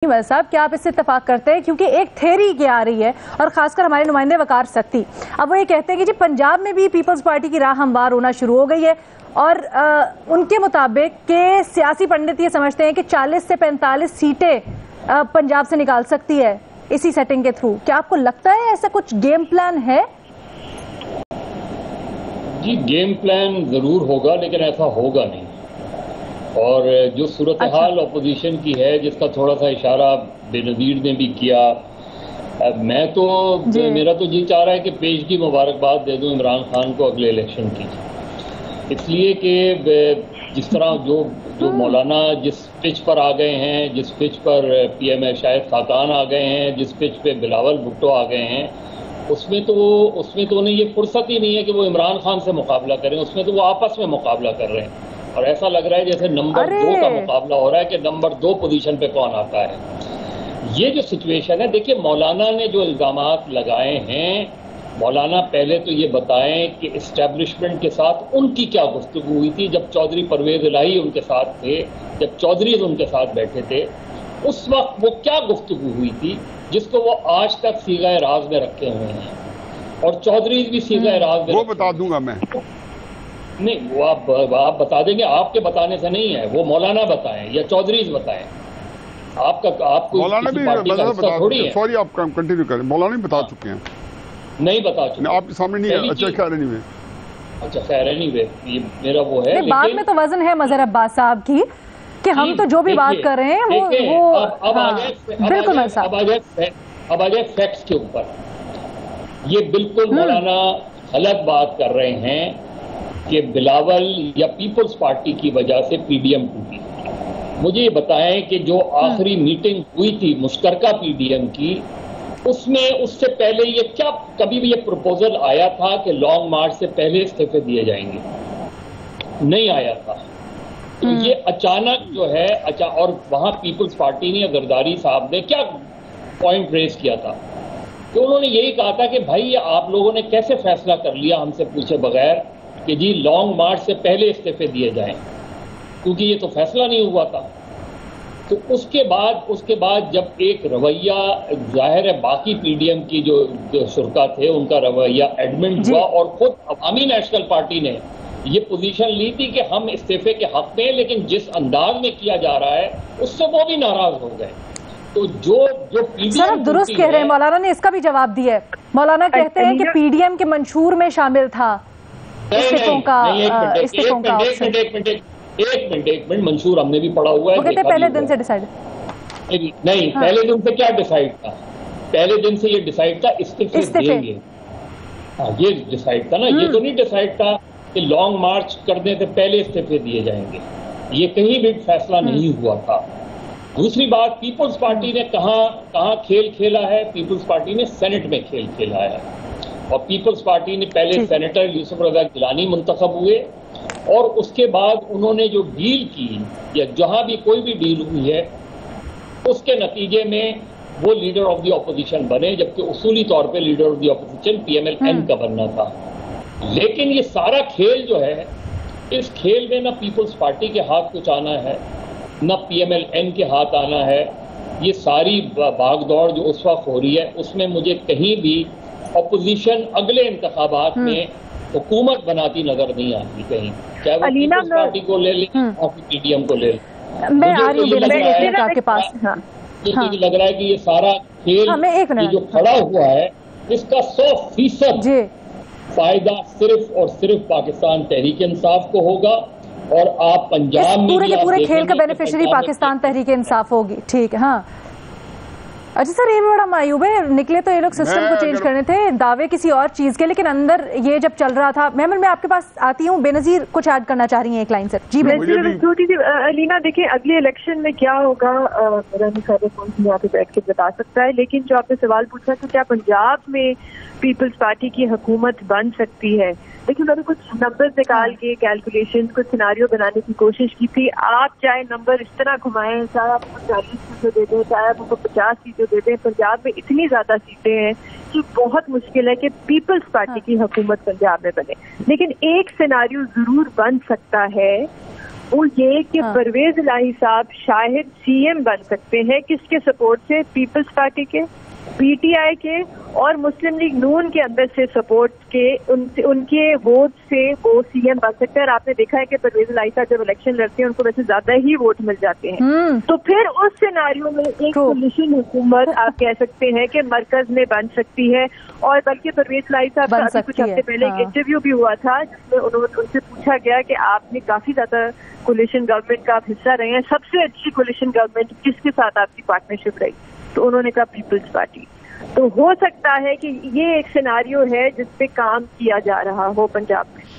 साहब, क्या आप इससे इत्तेफाक करते हैं? क्योंकि एक थ्योरी क्या आ रही है, और खासकर हमारे नुमाइंदे वकार सख्ती, अब वो ये कहते हैं कि जी पंजाब में भी पीपल्स पार्टी की राह हमवार होना शुरू हो गई है, और उनके मुताबिक के सियासी पंडित ये समझते हैं कि 40 से 45 सीटें पंजाब से निकाल सकती है इसी सेटिंग के थ्रू। क्या आपको लगता है ऐसा कुछ गेम प्लान है? जी, गेम प्लान जरूर होगा, लेकिन ऐसा होगा नहीं। और जो सूरत हाल अपोजिशन की है, जिसका थोड़ा सा इशारा बेनज़ीर ने भी किया, मेरा तो जी चाह रहा है कि पेश की मुबारकबाद दे दूं इमरान खान को अगले इलेक्शन की, इसलिए कि जिस तरह जो मौलाना जिस पिच पर आ गए हैं, जिस पिच पर पीएम शाहिद खाकान आ गए हैं, जिस पिच पे बिलावल भुट्टो आ गए हैं, उसमें तो उन्हें ये फुर्सत ही नहीं है कि वो इमरान खान से मुकाबला करें। उसमें तो वो आपस में मुकाबला कर रहे हैं, और ऐसा लग रहा है जैसे नंबर 2 का मुकाबला हो रहा है कि नंबर 2 पोजीशन पे कौन आता है। ये जो सिचुएशन है, देखिए मौलाना ने जो इल्जामात लगाए हैं, मौलाना पहले तो ये बताएं कि इस्टेब्लिशमेंट के साथ उनकी क्या गुफ्तगू हुई थी जब चौधरी परवेज इलाही उनके साथ थे, जब चौधरी उनके साथ बैठे थे, उस वक्त वो क्या गुफ्तगू हुई थी जिसको वो आज तक सीगा राज में रखे हुए हैं, और चौधरी भी सीगा राज में। वो बता दूंगा मैं। नहीं, वो आप बता देंगे, आपके बताने से नहीं है, वो मौलाना बताएं या चौधरी बताएं। आपको मौलाना भी बता थोड़ी है। सॉरी, आप कंटिन्यू करें। मौलाना भी बता चुके हैं। नहीं बता चुके, आपके सामने नहीं है। अच्छा, खैर एनीवे, ये मेरा वो है। बाद में तो वजन है मजहर अब्बास साहब की कि हम तो जो भी बात कर रहे हैं वो बिल्कुल। अब आ जाए फैक्ट्स के ऊपर। ये बिल्कुल मौलाना गलत बात कर रहे हैं कि बिलावल या पीपल्स पार्टी की वजह से पीडीएम टूटी। मुझे ये बताएं कि जो आखिरी मीटिंग हुई थी मुश्तरका पीडीएम की, उसमें उससे पहले ये क्या कभी भी ये प्रपोजल आया था कि लॉन्ग मार्च से पहले इस्तीफे दिए जाएंगे? नहीं आया था। तो ये अचानक जो है और वहां पीपल्स पार्टी ने, जरदारी साहब ने क्या पॉइंट रेज किया था कि उन्होंने यही कहा था कि भाई ये आप लोगों ने कैसे फैसला कर लिया हमसे पूछे बगैर कि जी लॉन्ग मार्च से पहले इस्तीफे दिए जाएं, क्योंकि ये तो फैसला नहीं हुआ था। तो उसके बाद जब एक रवैया, जाहिर है बाकी पीडीएम की जो शुरका थे उनका रवैया एडमिट हुआ, और खुद अवामी नेशनल पार्टी ने ये पोजीशन ली थी कि हम इस्तीफे के हक में, लेकिन जिस अंदाज में किया जा रहा है उससे वो भी नाराज हो गए। तो जो पीडीएम दुरुस्त कह रहे हैं, मौलाना ने इसका भी जवाब दिया है। मौलाना कहते हैं कि पीडीएम के मंशूर में शामिल था इस्तीफों का। एक मिनट, मंशूर हमने भी पढ़ा हुआ है। वो कहते पहले दिन से डिसाइड नहीं, पहले दिन से क्या डिसाइड था? पहले दिन से ये डिसाइड था इस्तीफे देंगे। ये डिसाइड था ना, ये तो नहीं डिसाइड था कि लॉन्ग मार्च करने से पहले इस्तीफे दिए जाएंगे। ये कहीं भी फैसला नहीं हुआ था। दूसरी बात, पीपल्स पार्टी ने कहां खेल खेला है? पीपल्स पार्टी ने सेनेट में खेल खेला है, और पीपल्स पार्टी ने पहले सेनेटर यूसुफ रजा गिलानी मुंतखब हुए, और उसके बाद उन्होंने जो डील की, या जहां भी कोई भी डील हुई है, उसके नतीजे में वो लीडर ऑफ द ऑपोजिशन बने, जबकि उसूली तौर पे leader of the opposition PML-N का बनना था। लेकिन ये सारा खेल जो है, इस खेल में ना पीपल्स पार्टी के हाथ कुछ आना है, न पीएमएल-एन के हाथ आना है। ये सारी भागदौड़ जो उस वक्त हो रही है, उसमें मुझे कहीं भी ऑपोजिशन अगले इंतखाबात में हुकूमत बनाती नजर नहीं आती कहीं, चाहे वो पीपल्स पार्टी को ले लें या पीडीएम को ले लें। मैं आ रही हूं आपके पास। मुझे लग रहा है कि ये सारा खेल जो खड़ा हुआ है, इसका 100% फायदा सिर्फ और सिर्फ पाकिस्तान तहरीक इंसाफ को होगा, और आप पंजाब में पूरे खेल का बेनिफिशियरी पाकिस्तान तहरीक इंसाफ होगी। ठीक है। हाँ, अच्छा सर, ये बड़ा मायूब है, निकले तो ये लोग सिस्टम को चेंज करने थे, दावे किसी और चीज के, लेकिन अंदर ये जब चल रहा था। मैं आपके पास आती हूँ। बेनजीर कुछ ऐड करना चाह रही हैं एक लाइन से। जी छोटी सी अलीना, देखिए अगले इलेक्शन में क्या होगा यहाँ पे बैठ के बता सकता है, लेकिन जो आपने सवाल पूछा कि क्या पंजाब में पीपल्स पार्टी की हुकूमत बन सकती है, देखिए उन्होंने कुछ नंबर्स निकाल के कैलकुलेशन, कुछ सिनारियो बनाने की कोशिश की थी। आप चाहे नंबर इस तरह घुमाएं, चाहे आप उनको 40 सीटें दे दें, चाहे आप उनको 50 सीटें दे दें, पंजाब में इतनी ज्यादा सीटें हैं कि बहुत मुश्किल है कि पीपल्स पार्टी की हुकूमत पंजाब में बने। लेकिन एक सिनारियो जरूर बन सकता है, वो ये कि परवेज इलाही साहब शायद सीएम बन सकते हैं। किसके सपोर्ट से? पीपल्स पार्टी के, पीटीआई के और मुस्लिम लीग नून के अंदर से सपोर्ट के, उनके वोट से वो सीएम बन सकते हैं। और आपने देखा है कि परवेज इलाही साहब जब इलेक्शन लड़ते हैं उनको वैसे ज्यादा ही वोट मिल जाते हैं। तो फिर उस सिनारियो में एक कोलिशन हुकूमत आप कह सकते हैं कि मरकज में बन सकती है। और बल्कि परवेज इलाही साहब का कुछ हफ्ते पहले एक इंटरव्यू भी हुआ था जिसमें उनसे पूछा गया कि आपने काफी ज्यादा कोलिशन गवर्नमेंट का आप हिस्सा रहे हैं, सबसे अच्छी कोलिशन गवर्नमेंट किसके साथ आपकी पार्टनरशिप रही? तो उन्होंने कहा पीपल्स पार्टी। तो हो सकता है कि ये एक सिनारियो है जिस पे काम किया जा रहा हो पंजाब में।